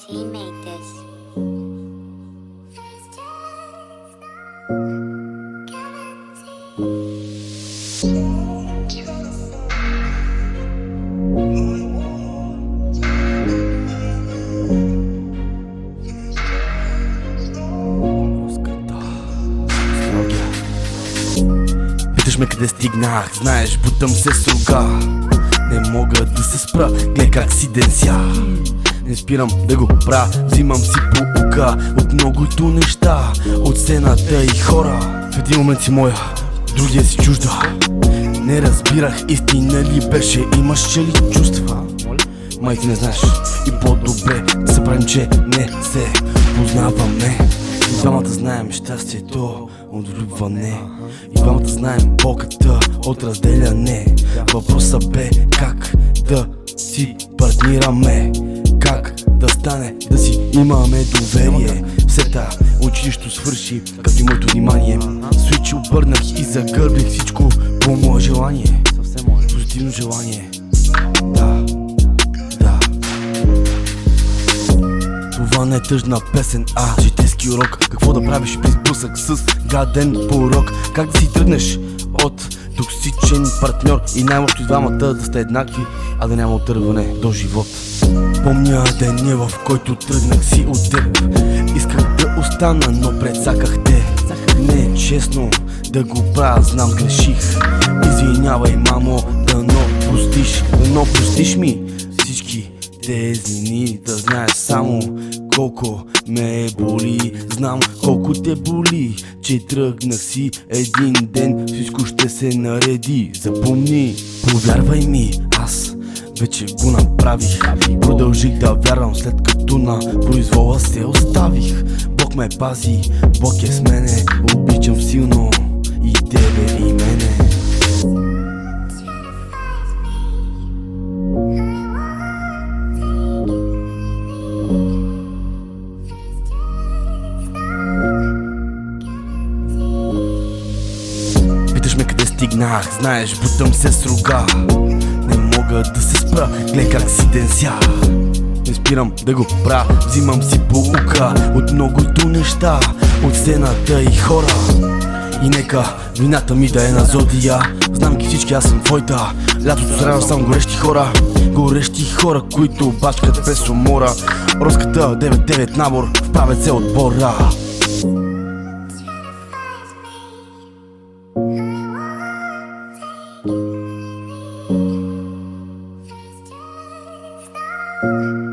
Team made this. Питаш ме къде стигнах, знаеш, бутам се с рога. Не мога да се спра, гледай как си денся. Не спирам да го правя, взимам си поука от многото неща, от сцената и хора. В един момент си моя, другия си чужда. Не разбирах истина ли беше, имаш ли чувства? Май ти не знаеш и по-добре да се правим, че не се познаваме. И двамата знаем щастието от влюбване, и двамата знаем болката от разделяне. Въпросът бе как да си партнираме, как да стане да си имаме доверие. Всета училището свърши, като и моето внимание. Свич обърнах и загърбих всичко по мое желание. Позитивно желание. Да. Това не е тъжна песен, а житейски урок. Какво да правиш при сблъсък с гаден порок? Как да си тръгнеш от токсичен партньор и най-лошо и двамата да сте еднакви, а да няма отърване до живот. Помня деня, в който тръгнах си от теб. Исках да остана, но прецаках те. Не е честно да го правя, знам греших. Извинявай, мамо, дано простиш ми всички тези дни. Да знаеш само колко ме боли, знам колко те боли, че тръгнах си един ден, всичко ще се нареди. Запомни, повярвай ми, аз вече го направих. Продължих да вярвам, след като на произвола се оставих. Бог ме пази, Бог е с мене, обичам силно и тебе и мене. Питаш ме къде стигнах, знаеш, бутам се с рога. Не мога да се спра, гледай как си денся. Не спирам да го правя, взимам си поука от многото неща, от сцената и хора. И нека вината ми да е на зодия, знам ги всички, аз съм твоята. Лятото срещам само горещи хора, които бачкат без умора. Роската 9-9 набор, вправят се отбора. Thank you.